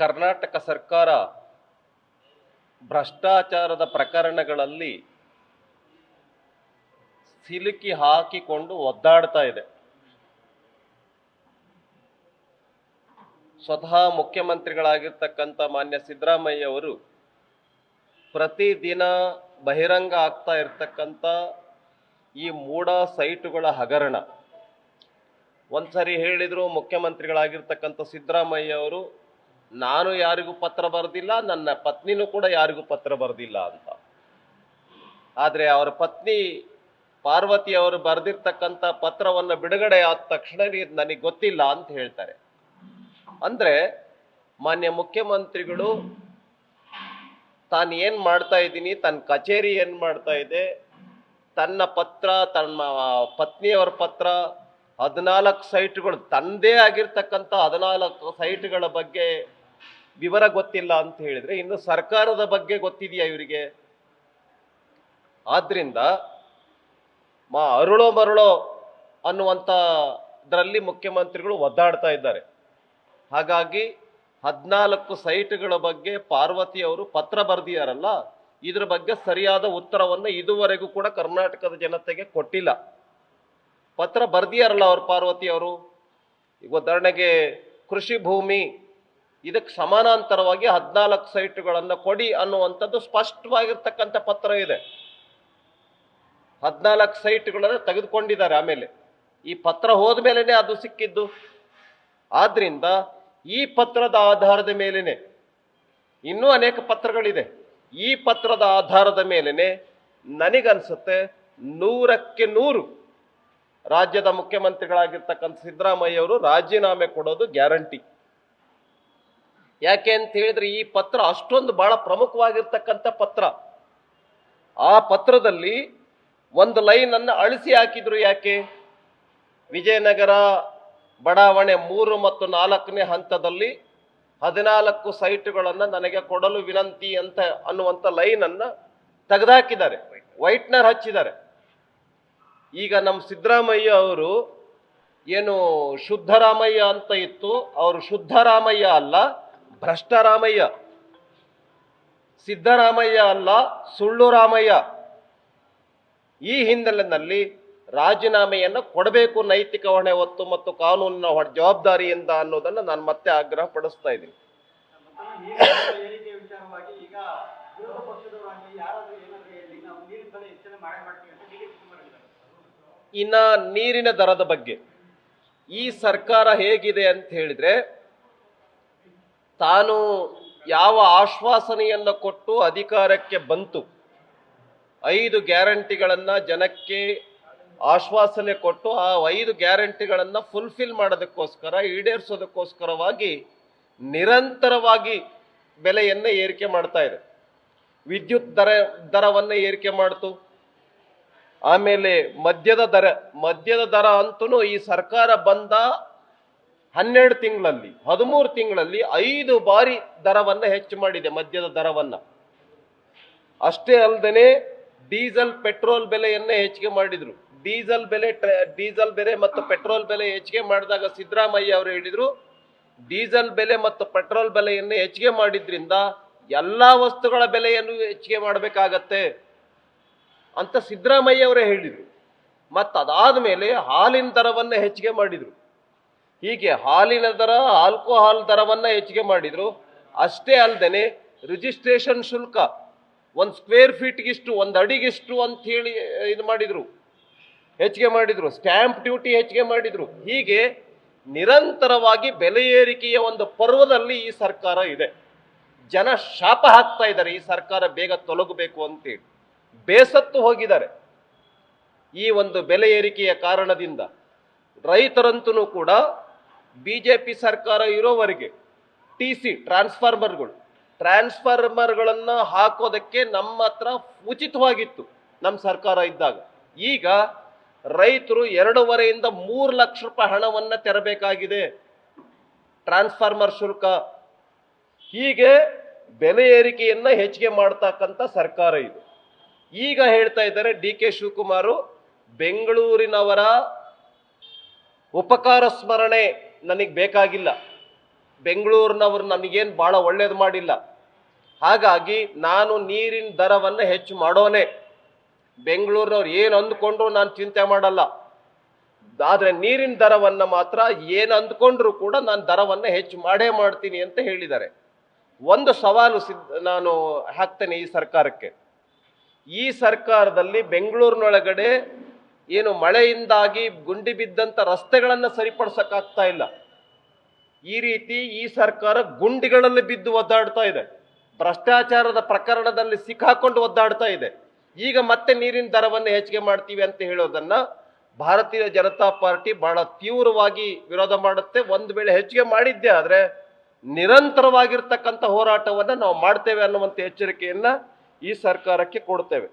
ಕರ್ನಾಟಕ ಸರ್ಕಾರ ಭ್ರಷ್ಟಾಚಾರದ ಪ್ರಕರಣಗಳಲ್ಲಿ ಸಿಲುಕಿ ಹಾಕಿಕೊಂಡು ಒದ್ದಾಡ್ತಾ ಇದೆ. ಸ್ವತಃ ಮುಖ್ಯಮಂತ್ರಿಗಳಾಗಿರ್ತಕ್ಕಂಥ ಮಾನ್ಯ ಸಿದ್ದರಾಮಯ್ಯ ಅವರು ಪ್ರತಿದಿನ ಬಹಿರಂಗ ಆಗ್ತಾ ಇರ್ತಕ್ಕಂಥ ಈ ಮೂಡ ಸೈಟುಗಳ ಹಗರಣ. ಒಂದ್ಸರಿ ಹೇಳಿದ್ರು ಮುಖ್ಯಮಂತ್ರಿಗಳಾಗಿರ್ತಕ್ಕಂಥ ಸಿದ್ದರಾಮಯ್ಯ ಅವರು, ನಾನು ಯಾರಿಗೂ ಪತ್ರ ಬರೆದಿಲ್ಲ, ನನ್ನ ಪತ್ನಿನೂ ಕೂಡ ಯಾರಿಗೂ ಪತ್ರ ಬರೆದಿಲ್ಲ ಅಂತ. ಆದರೆ ಅವರ ಪತ್ನಿ ಪಾರ್ವತಿ ಅವರು ಬರೆದಿರ್ತಕ್ಕಂಥ ಪತ್ರವನ್ನು ಬಿಡುಗಡೆ ಆದ ತಕ್ಷಣ ನನಗೆ ಗೊತ್ತಿಲ್ಲ ಅಂತ ಹೇಳ್ತಾರೆ. ಅಂದ್ರೆ ಮಾನ್ಯ ಮುಖ್ಯಮಂತ್ರಿಗಳು ತಾನು ಏನ್ ಮಾಡ್ತಾ ಇದ್ದೀನಿ, ತನ್ನ ಕಚೇರಿ ಏನ್ ಮಾಡ್ತಾ ಇದೆ, ತನ್ನ ಪತ್ರ, ತನ್ನ ಪತ್ನಿಯವರ ಪತ್ರ, 14 ಸೈಟ್ಗಳು, ತನ್ನದೇ ಆಗಿರ್ತಕ್ಕಂಥ 14 ಸೈಟ್ಗಳ ಬಗ್ಗೆ ವಿವರ ಗೊತ್ತಿಲ್ಲ ಅಂತ ಹೇಳಿದ್ರೆ ಇನ್ನು ಸರ್ಕಾರದ ಬಗ್ಗೆ ಗೊತ್ತಿದೆಯಾ ಇವರಿಗೆ? ಆದ್ರಿಂದ ಅರುಳೋ ಮರುಳೋ ಅನ್ನುವಂಥದ್ರಲ್ಲಿ ಮುಖ್ಯಮಂತ್ರಿಗಳು ಒದ್ದಾಡ್ತಾ ಇದ್ದಾರೆ. ಹಾಗಾಗಿ 14 ಸೈಟ್ಗಳ ಬಗ್ಗೆ ಪಾರ್ವತಿ ಅವರು ಪತ್ರ ಬರೆದಿಯಾರಲ್ಲ, ಇದ್ರ ಬಗ್ಗೆ ಸರಿಯಾದ ಉತ್ತರವನ್ನು ಇದುವರೆಗೂ ಕೂಡ ಕರ್ನಾಟಕದ ಜನತೆಗೆ ಕೊಟ್ಟಿಲ್ಲ. ಪತ್ರ ಬರೆದಿಯಾರಲ್ಲ ಅವರು ಪಾರ್ವತಿ ಅವರು. ಈಗ ಉದಾಹರಣೆಗೆ ಕೃಷಿ ಭೂಮಿ, ಇದಕ್ಕೆ ಸಮಾನಾಂತರವಾಗಿ 14 ಸೈಟ್ಗಳನ್ನು ಕೊಡಿ ಅನ್ನುವಂಥದ್ದು ಸ್ಪಷ್ಟವಾಗಿರ್ತಕ್ಕಂಥ ಪತ್ರ ಇದೆ. 14 ಸೈಟ್ಗಳನ್ನು ತೆಗೆದುಕೊಂಡಿದ್ದಾರೆ. ಆಮೇಲೆ ಈ ಪತ್ರ ಹೋದ ಮೇಲೆನೆ ಅದು ಸಿಕ್ಕಿದ್ದು. ಆದ್ರಿಂದ ಈ ಪತ್ರದ ಆಧಾರದ ಮೇಲೆನೆ ಇನ್ನೂ ಅನೇಕ ಪತ್ರಗಳಿದೆ. ಈ ಪತ್ರದ ಆಧಾರದ ಮೇಲೆನೆ ನನಗನ್ಸುತ್ತೆ 100ಕ್ಕೆ 100 ರಾಜ್ಯದ ಮುಖ್ಯಮಂತ್ರಿಗಳಾಗಿರ್ತಕ್ಕಂಥ ಸಿದ್ದರಾಮಯ್ಯ ಅವರು ರಾಜೀನಾಮೆ ಕೊಡೋದು ಗ್ಯಾರಂಟಿ. ಯಾಕೆ ಅಂತ ಹೇಳಿದ್ರೆ ಈ ಪತ್ರ ಅಷ್ಟೊಂದು ಬಹಳ ಪ್ರಮುಖವಾಗಿರ್ತಕ್ಕಂಥ ಪತ್ರ. ಆ ಪತ್ರದಲ್ಲಿ ಒಂದು ಲೈನ್ ಅನ್ನು ಅಳಿಸಿ ಹಾಕಿದ್ರು. ಯಾಕೆ? ವಿಜಯನಗರ ಬಡಾವಣೆ 3 ಮತ್ತು 4ನೇ ಹಂತದಲ್ಲಿ 14 ಸೈಟ್ಗಳನ್ನು ನನಗೆ ಕೊಡಲು ವಿನಂತಿ ಅಂತ ಅನ್ನುವಂಥ ಲೈನ್ ಅನ್ನ ತೆಗೆದುಹಾಕಿದ್ದಾರೆ, ವೈಟ್ನರ್ ಹಚ್ಚಿದ್ದಾರೆ. ಈಗ ನಮ್ಮ ಸಿದ್ದರಾಮಯ್ಯ ಅವರು ಏನು ಶುದ್ಧರಾಮಯ್ಯ ಅಂತ ಇತ್ತು, ಅವರು ಶುದ್ಧರಾಮಯ್ಯ ಅಲ್ಲ, ಭ್ರಷ್ಟರಾಮಯ್ಯ. ಸಿದ್ದರಾಮಯ್ಯ ಅಲ್ಲ, ಸುಳ್ಳು ರಾಮಯ್ಯ. ಈ ಹಿನ್ನೆಲೆಯಲ್ಲಿ ರಾಜೀನಾಮೆಯನ್ನು ಕೊಡಬೇಕು, ನೈತಿಕ ಹೊಣೆ ಹೊತ್ತು ಮತ್ತು ಕಾನೂನಿನ ಜವಾಬ್ದಾರಿಯಿಂದ ಅನ್ನೋದನ್ನು ನಾನು ಮತ್ತೆ ಆಗ್ರಹ ಪಡಿಸ್ತಾ ಇದ್ದೀನಿ. ಇನ್ನ ನೀರಿನ ದರದ ಬಗ್ಗೆ ಈ ಸರ್ಕಾರ ಹೇಗಿದೆ ಅಂತ ಹೇಳಿದ್ರೆ, ತಾನು ಯಾವ ಆಶ್ವಾಸನೆಯನ್ನು ಕೊಟ್ಟು ಅಧಿಕಾರಕ್ಕೆ ಬಂತು, 5 ಗ್ಯಾರಂಟಿಗಳನ್ನ ಜನಕ್ಕೆ ಆಶ್ವಾಸನೆ ಕೊಟ್ಟು ಆ 5 ಗ್ಯಾರಂಟಿಗಳನ್ನ ಫುಲ್ಫಿಲ್ ಮಾಡೋದಕ್ಕೋಸ್ಕರ, ಈಡೇರಿಸೋದಕ್ಕೋಸ್ಕರವಾಗಿ ನಿರಂತರವಾಗಿ ಬೆಲೆಯನ್ನು ಏರಿಕೆ ಮಾಡ್ತಾ ಇದೆ. ವಿದ್ಯುತ್ ದರವನ್ನು ಏರಿಕೆ ಮಾಡ್ತು. ಆಮೇಲೆ ಮದ್ಯದ ದರ ಅಂತೂ ಈ ಸರ್ಕಾರ ಬಂದ 12 ತಿಂಗಳಲ್ಲಿ 13 ತಿಂಗಳಲ್ಲಿ 5 ಬಾರಿ ದರವನ್ನು ಹೆಚ್ಚು ಮಾಡಿದೆ, ಮದ್ಯದ ದರವನ್ನ. ಅಷ್ಟೇ ಅಲ್ಲದೆ ಡೀಸೆಲ್ ಪೆಟ್ರೋಲ್ ಬೆಲೆಯನ್ನೇ ಹೆಚ್ಚಿಗೆ ಮಾಡಿದ್ರು. ಡೀಸೆಲ್ ಬೆಲೆ ಮತ್ತು ಪೆಟ್ರೋಲ್ ಬೆಲೆ ಹೆಚ್ಚಿಗೆ ಮಾಡಿದಾಗ ಸಿದ್ದರಾಮಯ್ಯ ಅವರು ಹೇಳಿದ್ರು, ಡೀಸೆಲ್ ಬೆಲೆ ಮತ್ತು ಪೆಟ್ರೋಲ್ ಬೆಲೆಯನ್ನು ಹೆಚ್ಚಿಗೆ ಮಾಡಿದ್ರಿಂದ ಎಲ್ಲಾ ವಸ್ತುಗಳ ಬೆಲೆಯನ್ನು ಹೆಚ್ಚಿಗೆ ಮಾಡಬೇಕಾಗತ್ತೆ ಅಂತ ಸಿದ್ದರಾಮಯ್ಯ ಅವರೇ ಹೇಳಿದ್ರು. ಮತ್ತು ಅದಾದ ಮೇಲೆ ಹಾಲಿನ ದರವನ್ನು ಹೆಚ್ಚಿಗೆ ಮಾಡಿದ್ರು. ಹೀಗೆ ಹಾಲಿನ ದರ, ಆಲ್ಕೋಹಾಲ್ ದರವನ್ನ ಹೆಚ್ಚಿಗೆ ಮಾಡಿದ್ರು. ಅಷ್ಟೇ ಅಲ್ಲದೆ ರಿಜಿಸ್ಟ್ರೇಷನ್ ಶುಲ್ಕ 1 ಸ್ಕ್ವೇರ್ ಫೀಟ್ಗಿಷ್ಟು, 1 ಅಡಿಗಿಷ್ಟು ಅಂತ ಹೇಳಿ ಇದು ಮಾಡಿದ್ರು, ಹೆಚ್ಚಿಗೆ ಮಾಡಿದ್ರು. ಸ್ಟ್ಯಾಂಪ್ ಡ್ಯೂಟಿ ಹೆಚ್ಚಿಗೆ ಮಾಡಿದ್ರು. ಹೀಗೆ ನಿರಂತರವಾಗಿ ಬೆಲೆ ಏರಿಕೆಯ ಒಂದು ಪರ್ವದಲ್ಲಿ ಈ ಸರ್ಕಾರ ಇದೆ. ಜನ ಶಾಪ ಹಾಕ್ತಾ ಇದ್ದಾರೆ, ಈ ಸರ್ಕಾರ ಬೇಗ ತೊಲಗಬೇಕು ಅಂತೇಳಿ ಬೇಸತ್ತು ಹೋಗಿದ್ದಾರೆ ಈ ಒಂದು ಬೆಲೆ ಏರಿಕೆಯ ಕಾರಣದಿಂದ. ರೈತರಂತೂ ಕೂಡ ಬಿಜೆಪಿ ಸರ್ಕಾರ ಇರೋವರೆಗೆ ಟ್ರಾನ್ಸ್ಫಾರ್ಮರ್ಗಳನ್ನ ಹಾಕೋದಕ್ಕೆ ನಮ್ಮ ಹತ್ರ ಉಚಿತವಾಗಿತ್ತು ನಮ್ಮ ಸರ್ಕಾರ ಇದ್ದಾಗ. ಈಗ ರೈತರು 2.5 ಇಂದ 3 ಲಕ್ಷ ರೂಪಾಯಿ ಹಣವನ್ನ ತೆರಬೇಕಾಗಿದೆ ಟ್ರಾನ್ಸ್ಫಾರ್ಮರ್ ಶುಲ್ಕ. ಹೀಗೆ ಬೆಲೆ ಏರಿಕೆಯನ್ನ ಹೆಚ್ಚಿಗೆ ಮಾಡ್ತಕ್ಕಂಥ ಸರ್ಕಾರ ಇದು. ಈಗ ಹೇಳ್ತಾ ಇದ್ದಾರೆ ಡಿ.ಕೆ. ಶಿವಕುಮಾರ್, ಬೆಂಗಳೂರಿನವರ ಉಪಕಾರ ಸ್ಮರಣೆ ನನಗೆ ಬೇಕಾಗಿಲ್ಲ, ಬೆಂಗಳೂರಿನವರು ನನಗೇನು ಭಾಳ ಒಳ್ಳೇದು ಮಾಡಿಲ್ಲ. ಹಾಗಾಗಿ ನಾನು ನೀರಿನ ದರವನ್ನು ಹೆಚ್ಚು ಮಾಡೋನೆ. ಬೆಂಗಳೂರಿನವ್ರು ಏನು ಅಂದ್ಕೊಂಡ್ರು ನಾನು ಚಿಂತೆ ಮಾಡಲ್ಲ. ಆದರೆ ನೀರಿನ ದರವನ್ನು ಮಾತ್ರ ಏನು ಅಂದ್ಕೊಂಡ್ರು ಕೂಡ ನಾನು ದರವನ್ನು ಹೆಚ್ಚು ಮಾಡೇ ಮಾಡ್ತೀನಿ ಅಂತ ಹೇಳಿದ್ದಾರೆ. ಒಂದು ಸವಾಲು ನಾನು ಹಾಕ್ತೇನೆ ಈ ಸರ್ಕಾರಕ್ಕೆ. ಈ ಸರ್ಕಾರದಲ್ಲಿ ಬೆಂಗಳೂರಿನೊಳಗಡೆ ಏನು ಮಳೆಯಿಂದಾಗಿ ಗುಂಡಿ ಬಿದ್ದಂಥ ರಸ್ತೆಗಳನ್ನು ಸರಿಪಡಿಸೋಕ್ಕಾಗ್ತಾ ಇಲ್ಲ. ಈ ರೀತಿ ಈ ಸರ್ಕಾರ ಗುಂಡಿಗಳಲ್ಲಿ ಬಿದ್ದು ಒದ್ದಾಡ್ತಾ ಇದೆ. ಭ್ರಷ್ಟಾಚಾರದ ಪ್ರಕರಣದಲ್ಲಿ ಸಿಕ್ಕಾಕೊಂಡು ಒದ್ದಾಡ್ತಾ ಇದೆ. ಈಗ ಮತ್ತೆ ನೀರಿನ ದರವನ್ನು ಹೆಚ್ಚಿಗೆ ಮಾಡ್ತೀವಿ ಅಂತ ಹೇಳೋದನ್ನ ಭಾರತೀಯ ಜನತಾ ಪಾರ್ಟಿ ಬಹಳ ತೀವ್ರವಾಗಿ ವಿರೋಧ ಮಾಡುತ್ತೆ. ಒಂದು ವೇಳೆ ಹೆಚ್ಚಿಗೆ ಮಾಡಿದ್ದೆ ಆದರೆ ನಿರಂತರವಾಗಿರ್ತಕ್ಕಂಥ ಹೋರಾಟವನ್ನು ನಾವು ಮಾಡ್ತೇವೆ ಅನ್ನುವಂಥ ಎಚ್ಚರಿಕೆಯನ್ನ ಈ ಸರ್ಕಾರಕ್ಕೆ ಕೊಡ್ತೇವೆ.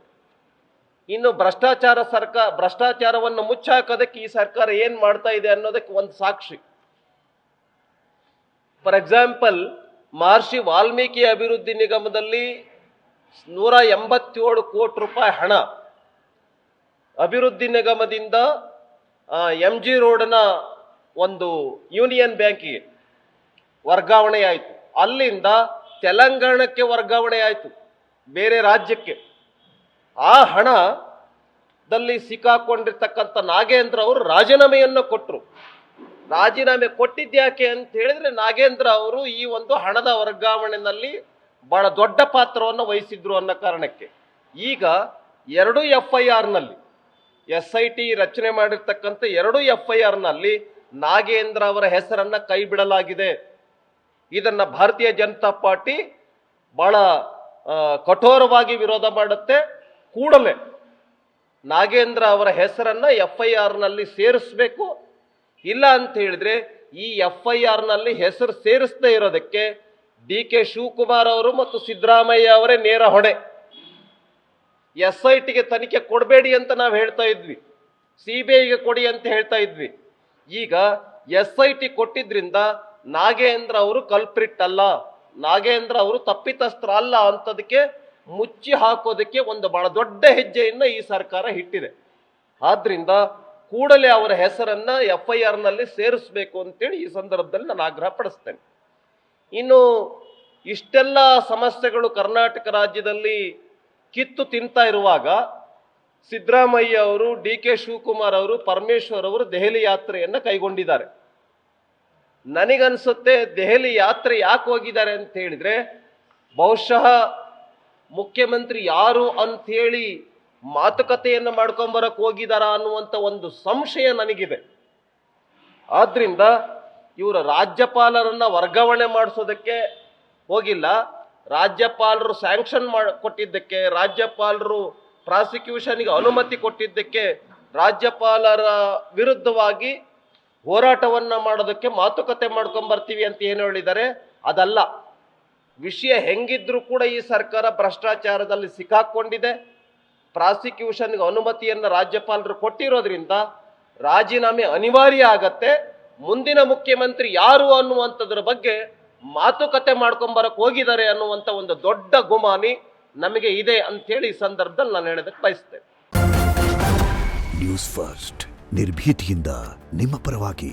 ಇನ್ನು ಭ್ರಷ್ಟಾಚಾರವನ್ನು ಮುಚ್ಚಾಕೋದಕ್ಕೆ ಈ ಸರ್ಕಾರ ಏನ್ ಮಾಡ್ತಾ ಇದೆ ಅನ್ನೋದಕ್ಕೆ ಒಂದು ಸಾಕ್ಷಿ. ಫಾರ್ ಎಕ್ಸಾಂಪಲ್, ಮಹರ್ಷಿ ವಾಲ್ಮೀಕಿ ಅಭಿವೃದ್ಧಿ ನಿಗಮದಲ್ಲಿ 187 ಕೋಟಿ ರೂಪಾಯಿ ಹಣ ಅಭಿವೃದ್ಧಿ ನಿಗಮದಿಂದ MG ರೋಡ್ನ ಒಂದು ಯೂನಿಯನ್ ಬ್ಯಾಂಕಿಗೆ ವರ್ಗಾವಣೆ ಆಯಿತು. ಅಲ್ಲಿಂದ ತೆಲಂಗಾಣಕ್ಕೆ ವರ್ಗಾವಣೆ ಆಯಿತು, ಬೇರೆ ರಾಜ್ಯಕ್ಕೆ. ಆ ಹಣದಲ್ಲಿ ಸಿಕ್ಕಾಕೊಂಡಿರ್ತಕ್ಕಂಥ ನಾಗೇಂದ್ರ ಅವರು ರಾಜೀನಾಮೆಯನ್ನು ಕೊಟ್ಟರು. ರಾಜೀನಾಮೆ ಕೊಟ್ಟಿದ್ಯಾಕೆ ಅಂತ ಹೇಳಿದ್ರೆ, ನಾಗೇಂದ್ರ ಅವರು ಈ ಒಂದು ಹಣದ ವರ್ಗಾವಣೆಯಲ್ಲಿ ಬಹಳ ದೊಡ್ಡ ಪಾತ್ರವನ್ನು ವಹಿಸಿದ್ರು ಅನ್ನೋ ಕಾರಣಕ್ಕೆ. ಈಗ 2 FIRನಲ್ಲಿ SIT ರಚನೆ ಮಾಡಿರ್ತಕ್ಕಂಥ 2 FIRನಲ್ಲಿ ನಾಗೇಂದ್ರ ಅವರ ಹೆಸರನ್ನ ಕೈ ಬಿಡಲಾಗಿದೆ. ಇದನ್ನ ಭಾರತೀಯ ಜನತಾ ಪಾರ್ಟಿ ಬಹಳ ಕಠೋರವಾಗಿ ವಿರೋಧ ಮಾಡುತ್ತೆ. ಕೂಡಲೇ ನಾಗೇಂದ್ರ ಅವರ ಹೆಸರನ್ನ FIRನಲ್ಲಿ ಸೇರಿಸಬೇಕು. ಇಲ್ಲ ಅಂತ ಹೇಳಿದ್ರೆ ಈ FIRನಲ್ಲಿ ಹೆಸರು ಸೇರಿಸದೇ ಇರೋದಕ್ಕೆ DK ಶಿವಕುಮಾರ್ ಅವರು ಮತ್ತು ಸಿದ್ದರಾಮಯ್ಯ ಅವರೇ ನೇರ ಹೊಣೆ. SITಗೆ ತನಿಖೆ ಕೊಡಬೇಡಿ ಅಂತ ನಾವು ಹೇಳ್ತಾ ಇದ್ವಿ, CBIಗೆ ಕೊಡಿ ಅಂತ ಹೇಳ್ತಾ ಇದ್ವಿ. ಈಗ SIT ಕೊಟ್ಟಿದ್ರಿಂದ ನಾಗೇಂದ್ರ ಅವರು ಕಲ್ಪ್ರಿಟ್ ಅಲ್ಲ, ನಾಗೇಂದ್ರ ಅವರು ತಪ್ಪಿತಸ್ತ್ರ ಅಲ್ಲ ಅಂತದಕ್ಕೆ ಮುಚ್ಚಿ ಹಾಕೋದಕ್ಕೆ ಒಂದು ಬಹಳ ದೊಡ್ಡ ಹೆಜ್ಜೆಯನ್ನ ಈ ಸರ್ಕಾರ ಇಟ್ಟಿದೆ. ಆದ್ರಿಂದ ಕೂಡಲೇ ಅವರ ಹೆಸರನ್ನ FIRನಲ್ಲಿ ಸೇರಿಸಬೇಕು ಅಂತೇಳಿ ಈ ಸಂದರ್ಭದಲ್ಲಿ ನಾನು ಆಗ್ರಹ ಪಡಿಸ್ತೇನೆ. ಇನ್ನು ಇಷ್ಟೆಲ್ಲ ಸಮಸ್ಯೆಗಳು ಕರ್ನಾಟಕ ರಾಜ್ಯದಲ್ಲಿ ಕಿತ್ತು ತಿಂತಾ ಇರುವಾಗ ಸಿದ್ದರಾಮಯ್ಯ ಅವರು, DK ಶಿವಕುಮಾರ್ ಅವರು, ಪರಮೇಶ್ವರ್ ಅವರು ದೆಹಲಿ ಯಾತ್ರೆಯನ್ನು ಕೈಗೊಂಡಿದ್ದಾರೆ. ನನಗನ್ಸುತ್ತೆ ದೆಹಲಿ ಯಾತ್ರೆ ಯಾಕೆ ಹೋಗಿದ್ದಾರೆ ಅಂತ ಹೇಳಿದ್ರೆ, ಬಹುಶಃ ಮುಖ್ಯಮಂತ್ರಿ ಯಾರು ಅಂಥೇಳಿ ಮಾತುಕತೆಯನ್ನು ಮಾಡ್ಕೊಂಬರಕ್ಕೆ ಹೋಗಿದಾರ ಅನ್ನುವಂಥ ಒಂದು ಸಂಶಯ ನನಗಿದೆ. ಆದ್ರಿಂದ ಇವರು ರಾಜ್ಯಪಾಲರನ್ನ ವರ್ಗಾವಣೆ ಮಾಡಿಸೋದಕ್ಕೆ ಹೋಗಿಲ್ಲ. ರಾಜ್ಯಪಾಲರು ಸ್ಯಾಂಕ್ಷನ್ ಕೊಟ್ಟಿದ್ದಕ್ಕೆ, ರಾಜ್ಯಪಾಲರು ಪ್ರಾಸಿಕ್ಯೂಷನ್ಗೆ ಅನುಮತಿ ಕೊಟ್ಟಿದ್ದಕ್ಕೆ ರಾಜ್ಯಪಾಲರ ವಿರುದ್ಧವಾಗಿ ಹೋರಾಟವನ್ನ ಮಾಡೋದಕ್ಕೆ ಮಾತುಕತೆ ಮಾಡ್ಕೊಂಬರ್ತೀವಿ ಅಂತ ಏನು ಹೇಳಿದ್ದಾರೆ, ಅದಲ್ಲ. ವಿಷಯ ಹೆಂಗಿದ್ರೂ ಕೂಡ ಈ ಸರ್ಕಾರ ಭ್ರಷ್ಟಾಚಾರದಲ್ಲಿ ಸಿಕ್ಕಾಕೊಂಡಿದೆ. ಪ್ರಾಸಿಕ್ಯೂಷನ್ಗೆ ಅನುಮತಿಯನ್ನು ರಾಜ್ಯಪಾಲರು ಕೊಟ್ಟಿರೋದ್ರಿಂದ ರಾಜೀನಾಮೆ ಅನಿವಾರ್ಯ ಆಗತ್ತೆ. ಮುಂದಿನ ಮುಖ್ಯಮಂತ್ರಿ ಯಾರು ಅನ್ನುವಂಥದ್ರ ಬಗ್ಗೆ ಮಾತುಕತೆ ಮಾಡ್ಕೊಂಬರಕ್ಕೆ ಹೋಗಿದ್ದಾರೆ ಅನ್ನುವಂಥ ಒಂದು ದೊಡ್ಡ ಗುಮಾನಿ ನಮಗೆ ಇದೆ ಅಂತೇಳಿ ಈ ಸಂದರ್ಭದಲ್ಲಿ ನಾನು ಹೇಳೋದಕ್ಕೆ ಬಯಸ್ತೇನೆ. ನ್ಯೂಸ್ ಫಸ್ಟ್, ನಿರ್ಭೀತಿಯಿಂದ ನಿಮ್ಮ ಪರವಾಗಿ.